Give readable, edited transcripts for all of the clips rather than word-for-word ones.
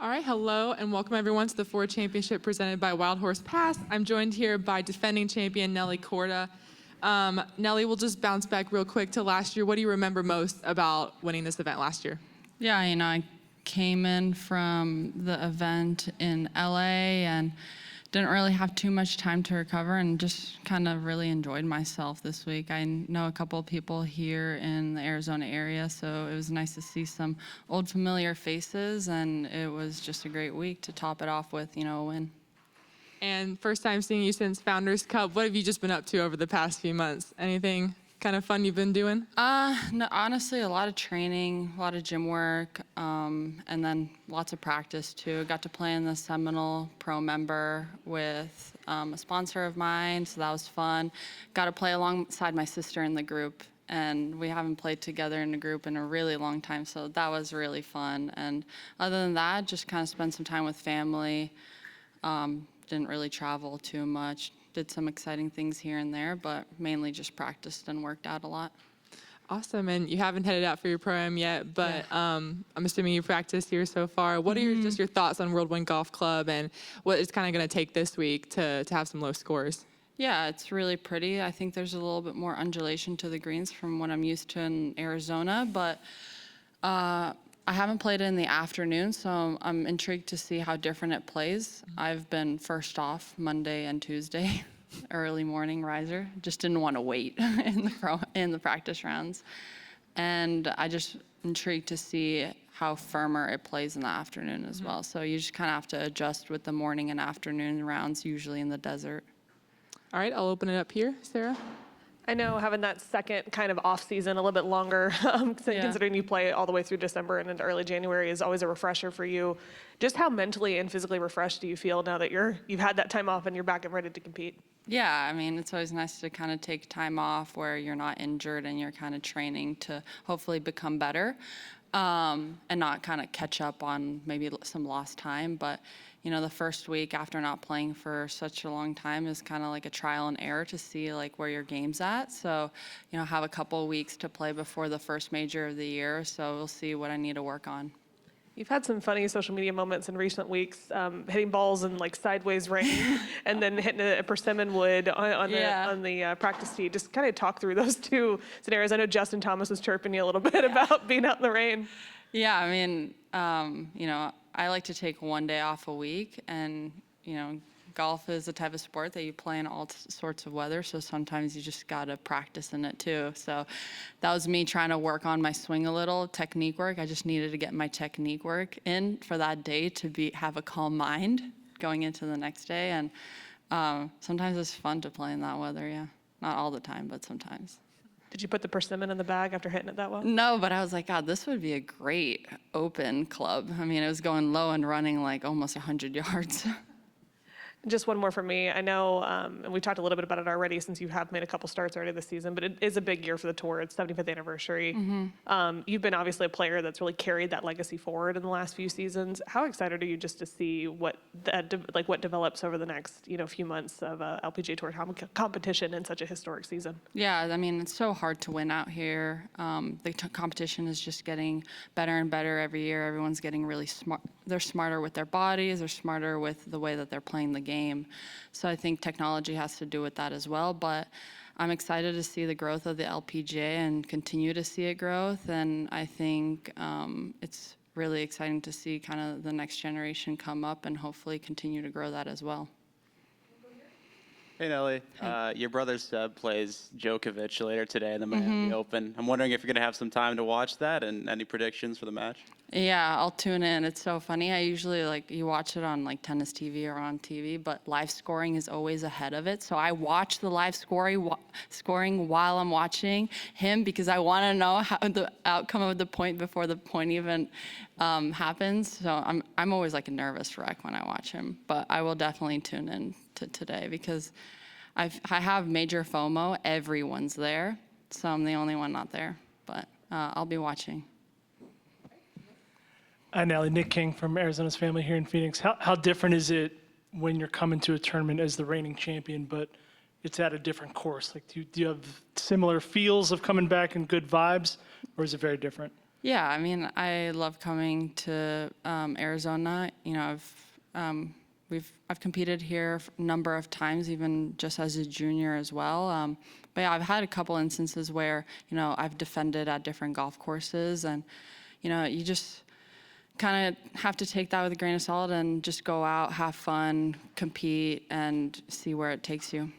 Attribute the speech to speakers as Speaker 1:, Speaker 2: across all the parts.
Speaker 1: All right, hello and welcome everyone to the Ford Championship presented by Wild Horse Pass. I'm joined here by defending champion Nelly Korda. Nelly, we'll just bounce back real quick to last year. What do you remember most about winning this event last year?
Speaker 2: Yeah, I came in from the event in LA and didn't really have too much time to recover and just kind of really enjoyed myself this week. I know a couple of people here in the Arizona area, so it was nice to see some old familiar faces, and it was just a great week to top it off with, a win.
Speaker 1: And first time seeing you since Founders Cup. What have you just been up to over the past few months? Anything kind of fun you've been doing?
Speaker 2: No, honestly, a lot of training, a lot of gym work, and then lots of practice too. Got to play in the Seminole Pro member with a sponsor of mine, so that was fun. Got to play alongside my sister in the group, and we haven't played together in a group in a really long time, so that was really fun. And other than that, just kind of spent some time with family. Didn't really travel too much. Did some exciting things here and there, but mainly just practiced and worked out a lot.
Speaker 1: Awesome, and you haven't headed out for your pro-am yet, but yeah. I'm assuming you practiced here so far. What are just your thoughts on World Wind Golf Club and what it's kind of going to take this week to have some low scores?
Speaker 2: Yeah, it's really pretty. I think there's a little bit more undulation to the greens from what I'm used to in Arizona, but I haven't played it in the afternoon, so I'm intrigued to see how different it plays. I've been first off Monday and Tuesday, early morning riser. Just didn't want to wait in the practice rounds. And I just intrigued to see how firmer it plays in the afternoon as well. So you just kind of have to adjust with the morning and afternoon rounds, usually in the desert.
Speaker 1: All right, I'll open it up here. Sarah?
Speaker 3: I know having that second kind of off season, a little bit longer, considering you play all the way through December and into early January, is always a refresher for you. Just how mentally and physically refreshed do you feel now that you've had that time off and you're back and ready to compete?
Speaker 2: Yeah, I mean, it's always nice to kind of take time off where you're not injured and you're kind of training to hopefully become better, and not kind of catch up on maybe some lost time. But the first week after not playing for such a long time is kind of like a trial and error to see like where your game's at. So, have a couple of weeks to play before the first major of the year. So we'll see what I need to work on.
Speaker 3: You've had some funny social media moments in recent weeks, hitting balls in like sideways rain and then hitting a persimmon wood on the practice tee. Just kind of talk through those two scenarios. I know Justin Thomas was chirping you a little bit about being out in the rain.
Speaker 2: Yeah, I mean, I like to take one day off a week, and golf is a type of sport that you play in all sorts of weather, so sometimes you just gotta practice in it too. So that was me trying to work on my swing a little, technique work. I just needed to get my technique work in for that day to have a calm mind going into the next day. And sometimes it's fun to play in that weather, yeah. Not all the time, but sometimes.
Speaker 3: Did you put the persimmon in the bag after hitting it that well?
Speaker 2: No, but I was like, God, this would be a great open club. I mean, it was going low and running like almost 100 yards.
Speaker 3: Just one more for me. I know, and we talked a little bit about it already since you have made a couple starts already this season, but it is a big year for the tour. It's 75th anniversary. You've been obviously a player that's really carried that legacy forward in the last few seasons. How excited are you just to see what develops over the next few months of LPGA Tour competition in such a historic season? Yeah,
Speaker 2: I mean, it's so hard to win out here. The competition is just getting better and better every year. Everyone's getting really smart. They're smarter with their bodies. They're smarter with the way that they're playing the game. So I think technology has to do with that as well. But I'm excited to see the growth of the LPGA and continue to see it growth. And I think it's really exciting to see kind of the next generation come up and hopefully continue to grow that as well.
Speaker 4: Hey, Nelly. Hey. Your brother Seb plays Djokovic later today in the Miami Open. I'm wondering if you're going to have some time to watch that and any predictions for the match?
Speaker 2: Yeah, I'll tune in. It's so funny. I usually you watch it on like tennis TV or on TV, but live scoring is always ahead of it. So I watch the live scoring while I'm watching him because I want to know how the outcome of the point before the point even happens. So I'm always like a nervous wreck when I watch him, but I will definitely tune in to today because I have major FOMO. Everyone's there, so I'm the only one not there, but I'll be watching.
Speaker 5: Hi, Nelly. Nick King from Arizona's Family here in Phoenix. How different is it when you're coming to a tournament as the reigning champion, but it's at a different course? Like, do you have similar feels of coming back and good vibes, or is it very different?
Speaker 2: Yeah, I mean, I love coming to Arizona. You know, I've competed here a number of times, even just as a junior as well. But yeah, I've had a couple instances where, you know, I've defended at different golf courses, and you know, you just kind of have to take that with a grain of salt and just go out, have fun, compete, and see where it takes you.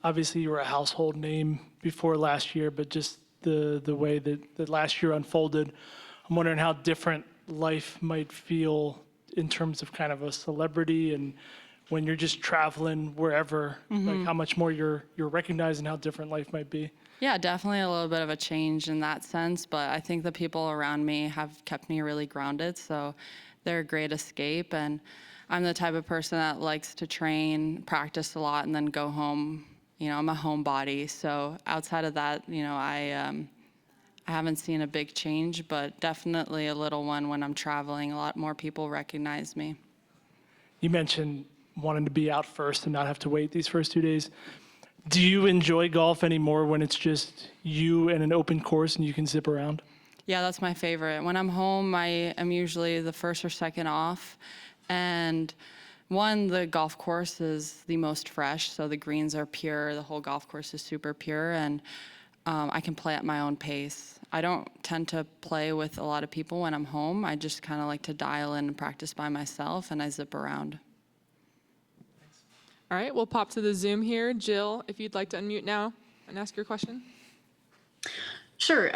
Speaker 5: Obviously, you were a household name before last year, but just the way that last year unfolded, I'm wondering how different life might feel in terms of kind of a celebrity, and when you're just traveling wherever, like how much more you're recognized and how different life might be.
Speaker 2: Yeah, definitely a little bit of a change in that sense, but I think the people around me have kept me really grounded, so they're a great escape. And I'm the type of person that likes to train, practice a lot, and then go home. You know, I'm a homebody, so outside of that, you know, I haven't seen a big change, but definitely a little one when I'm traveling. A lot more people recognize me.
Speaker 5: You mentioned wanting to be out first and not have to wait these first 2 days. Do you enjoy golf anymore when it's just you and an open course and you can zip around?
Speaker 2: Yeah, that's my favorite. When I'm home, I am usually the first or second off. And one, the golf course is the most fresh, so the greens are pure. The whole golf course is super pure, and I can play at my own pace. I don't tend to play with a lot of people when I'm home. I just kind of like to dial in and practice by myself, and I zip around.
Speaker 1: All right, we'll pop to the Zoom here. Jill, if you'd like to unmute now and ask your question.
Speaker 6: Sure.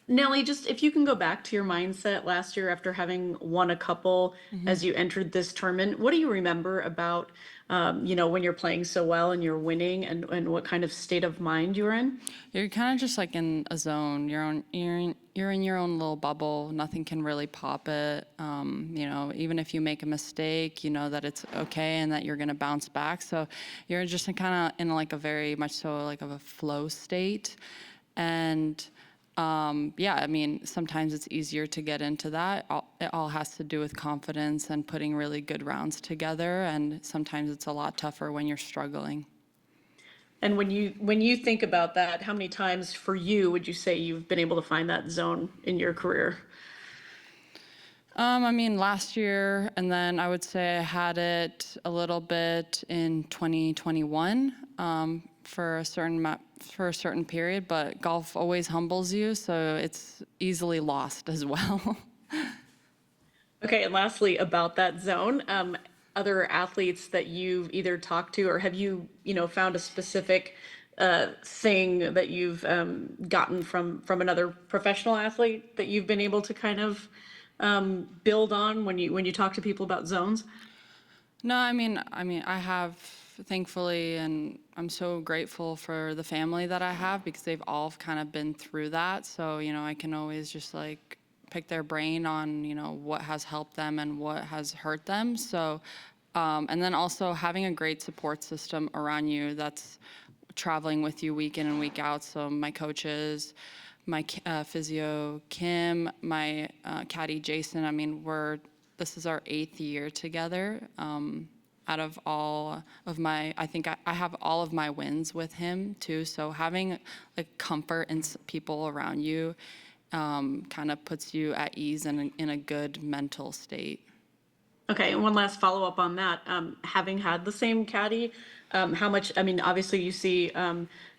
Speaker 6: Nelly, just if you can go back to your mindset last year after having won a couple as you entered this tournament, what do you remember about, when you're playing so well and you're winning, and what kind of state of mind you were in?
Speaker 2: You're kind of just like in a zone. You're in your own little bubble. Nothing can really pop it. You know, even if you make a mistake, you know that it's okay and that you're gonna bounce back. So you're just kind of in like a very much so like of a flow state, and yeah, I mean, sometimes it's easier to get into that. It all has to do with confidence and putting really good rounds together, and sometimes it's a lot tougher when you're struggling.
Speaker 6: And when you think about that, how many times for you would you say you've been able to find that zone in your career?
Speaker 2: I mean, last year, and then I would say I had it a little bit in 2021 for a certain period. But golf always humbles you, so it's easily lost as well.
Speaker 6: Okay, and lastly, about that zone, other athletes that you've either talked to, or have you, found a specific thing that you've gotten from another professional athlete that you've been able to kind of build on when you talk to people about zones?
Speaker 2: No, I have, thankfully, and I'm so grateful for the family that I have because they've all kind of been through that. So, you know, I can always just like pick their brain on, you know, what has helped them and what has hurt them. So, and then also having a great support system around you that's traveling with you week in and week out. So my coaches, my physio Kim, my caddy Jason. I mean, this is our 8th year together. Out of all of I think I have all of my wins with him too. So having like comfort and people around you kind of puts you at ease and in a good mental state.
Speaker 6: Okay, and one last follow-up on that. Having had the same caddy, how much, I mean, obviously you see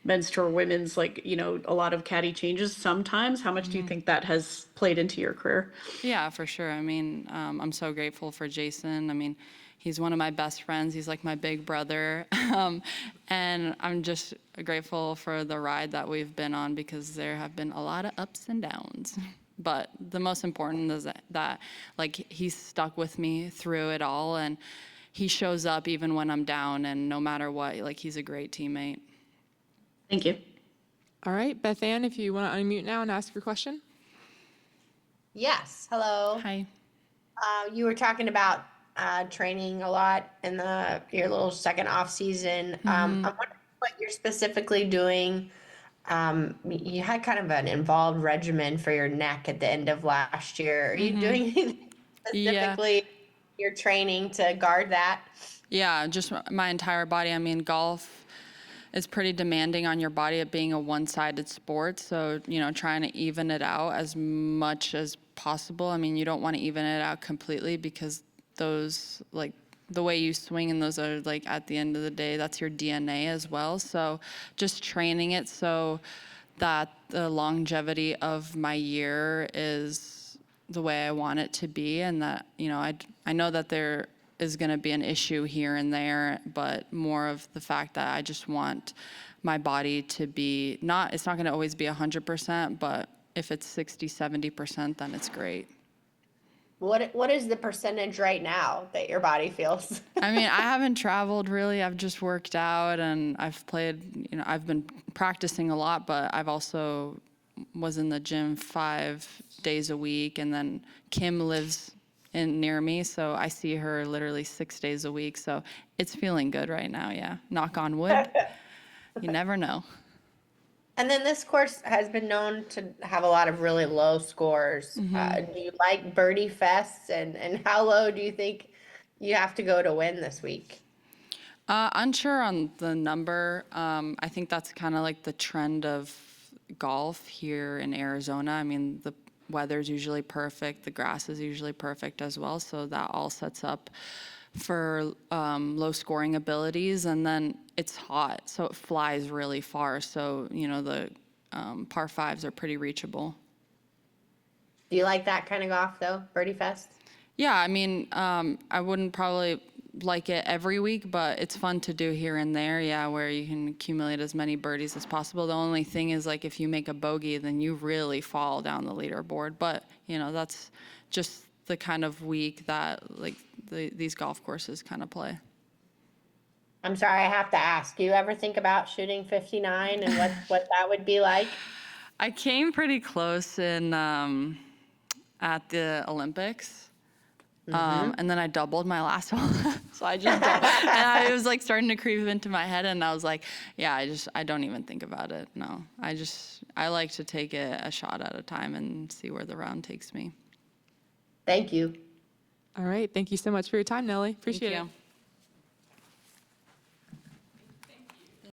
Speaker 6: men's tour, women's, like, a lot of caddy changes sometimes. How much do you think that has played into your career?
Speaker 2: Yeah, for sure. I mean, I'm so grateful for Jason. I mean, he's one of my best friends. He's like my big brother. And I'm just grateful for the ride that we've been on because there have been a lot of ups and downs. But the most important is that like, he's stuck with me through it all. And he shows up even when I'm down. And no matter what, like, he's a great teammate.
Speaker 6: Thank you.
Speaker 1: All right, Beth Ann, if you want to unmute now and ask your question.
Speaker 7: Yes. Hello.
Speaker 2: Hi.
Speaker 7: You were talking about training a lot in your little second off season. I'm wondering what you're specifically doing. You had kind of an involved regimen for your neck at the end of last year. Are you doing anything
Speaker 2: Yeah.
Speaker 7: specifically your training to guard that?
Speaker 2: Yeah, just my entire body. I mean, golf is pretty demanding on your body, it being a one-sided sport. So, trying to even it out as much as possible. I mean, you don't want to even it out completely because those, like, the way you swing and those are, like, at the end of the day, that's your DNA as well. So just training it so that the longevity of my year is the way I want it to be, and that, I know that there is going to be an issue here and there, but more of the fact that I just want my body to be it's not going to always be 100%, but if it's 60, 70%, then it's great.
Speaker 7: What is the percentage right now that your body feels?
Speaker 2: I mean, I haven't traveled really. I've just worked out and I've played, I've been practicing a lot, but I've also was in the gym 5 days a week. And then Kim lives near me, so I see her literally 6 days a week. So it's feeling good right now, yeah. Knock on wood. You never know.
Speaker 7: And then this course has been known to have a lot of really low scores. Do you like birdie fests, and how low do you think you have to go to win this week?
Speaker 2: Unsure on the number. I think that's kind of like the trend of golf here in Arizona. I mean, the weather's usually perfect, the grass is usually perfect as well, so that all sets up for low scoring abilities. And then it's hot, so it flies really far. So, the par fives are pretty reachable.
Speaker 7: Do you like that kind of golf though, birdie fest?
Speaker 2: Yeah, I mean, I wouldn't probably like it every week, but it's fun to do here and there, yeah, where you can accumulate as many birdies as possible. The only thing is, like, if you make a bogey, then you really fall down the leaderboard. But, that's just the kind of week that, like, these golf courses kind of play.
Speaker 7: I'm sorry, I have to ask. Do you ever think about shooting 59 and what that would be like?
Speaker 2: I came pretty close in at the Olympics. And then I doubled my last one. So I just doubled. And I was like starting to creep into my head, and I was like, yeah, I don't even think about it. No, I like to take it a shot at a time and see where the round takes me.
Speaker 7: Thank you.
Speaker 1: All right. Thank you so much for your time, Nelly. Appreciate
Speaker 2: Thank
Speaker 1: it.
Speaker 2: you.